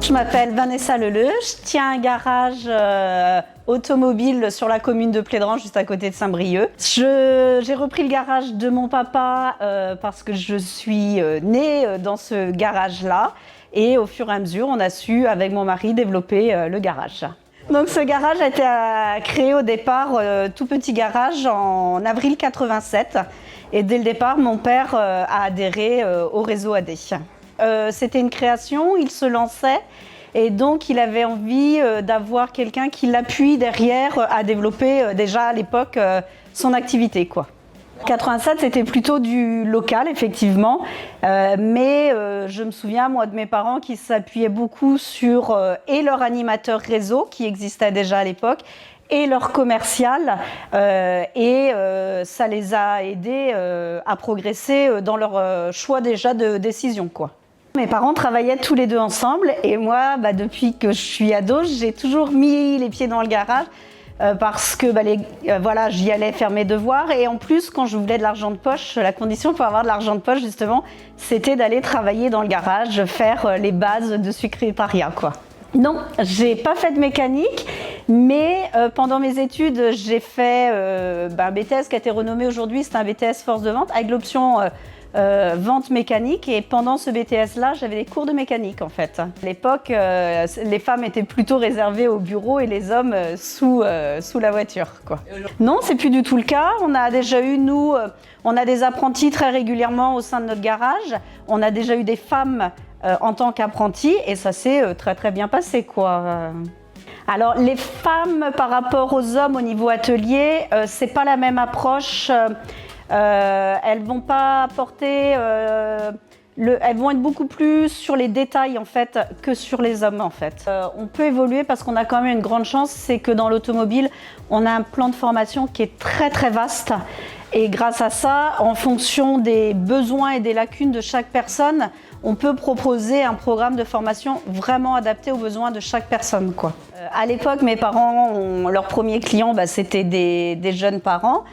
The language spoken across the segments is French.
je m'appelle Vanessa Leleu, je tiens un garage automobile sur la commune de Plédran, juste à côté de Saint-Brieuc. J'ai repris le garage de mon papa parce que je suis née dans ce garage-là. Et au fur et à mesure, on a su, avec mon mari, développer le garage. Donc ce garage a été créé au départ, tout petit garage, en avril 87. Et dès le départ, mon père a adhéré au réseau AD. C'était une création, il se lançait et donc il avait envie d'avoir quelqu'un qui l'appuie derrière à développer déjà à l'époque son activité, quoi. 87, c'était plutôt du local, effectivement, mais je me souviens, moi, de mes parents qui s'appuyaient beaucoup sur et leur animateur réseau, qui existait déjà à l'époque, et leur commercial, et ça les a aidés à progresser dans leur choix déjà de décision, quoi. Mes parents travaillaient tous les deux ensemble, et moi, depuis que je suis ado, j'ai toujours mis les pieds dans le garage, parce que voilà, j'y allais faire mes devoirs et en plus quand je voulais de l'argent de poche, la condition pour avoir de l'argent de poche justement, c'était d'aller travailler dans le garage, faire les bases de secrétariat, quoi. Non, j'ai pas fait de mécanique, mais pendant mes études, j'ai fait un BTS qui a été renommé aujourd'hui, c'est un BTS force de vente avec l'option vente mécanique, et pendant ce BTS-là, j'avais des cours de mécanique en fait. À l'époque, les femmes étaient plutôt réservées au bureau et les hommes sous la voiture, quoi. Non, c'est plus du tout le cas. On a déjà eu, nous, on a des apprentis très régulièrement au sein de notre garage. On a déjà eu des femmes en tant qu'apprentis et ça s'est très très bien passé, quoi. Alors les femmes par rapport aux hommes au niveau atelier, c'est pas la même approche. Elles vont pas apporter, elles vont être beaucoup plus sur les détails en fait que sur les hommes en fait. On peut évoluer parce qu'on a quand même une grande chance, c'est que dans l'automobile, on a un plan de formation qui est très très vaste. Et grâce à ça, en fonction des besoins et des lacunes de chaque personne, on peut proposer un programme de formation vraiment adapté aux besoins de chaque personne, quoi. À l'époque, mes parents, leurs premiers clients, c'était des jeunes parents.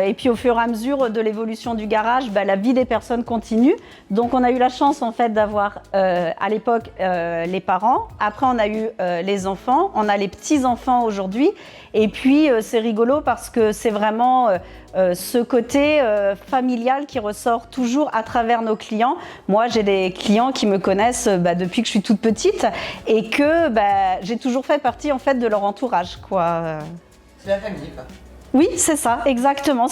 Et puis au fur et à mesure de l'évolution du garage, la vie des personnes continue. Donc on a eu la chance en fait d'avoir à l'époque les parents. Après on a eu les enfants, on a les petits-enfants aujourd'hui. Et puis c'est rigolo parce que c'est vraiment ce côté familial qui ressort toujours à travers nos clients. Moi j'ai des clients qui me connaissent depuis que je suis toute petite et que j'ai toujours fait partie en fait de leur entourage, quoi. C'est la famille, quoi. Oui, c'est ça, exactement.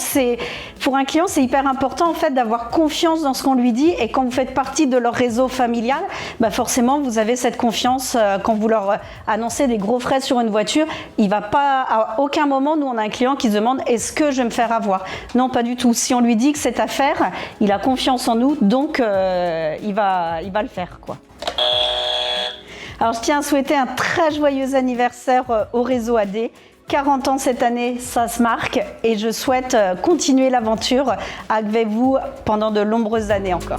Pour un client, c'est hyper important en fait d'avoir confiance dans ce qu'on lui dit, et quand vous faites partie de leur réseau familial, forcément vous avez cette confiance. Quand vous leur annoncez des gros frais sur une voiture, il va pas, à aucun moment, nous on a un client qui se demande est-ce que je vais me faire avoir? Non, pas du tout. Si on lui dit que c'est à faire, il a confiance en nous, donc il va le faire, quoi. Alors je tiens à souhaiter un très joyeux anniversaire au réseau AD. 40 ans cette année, ça se marque, et je souhaite continuer l'aventure avec vous pendant de nombreuses années encore.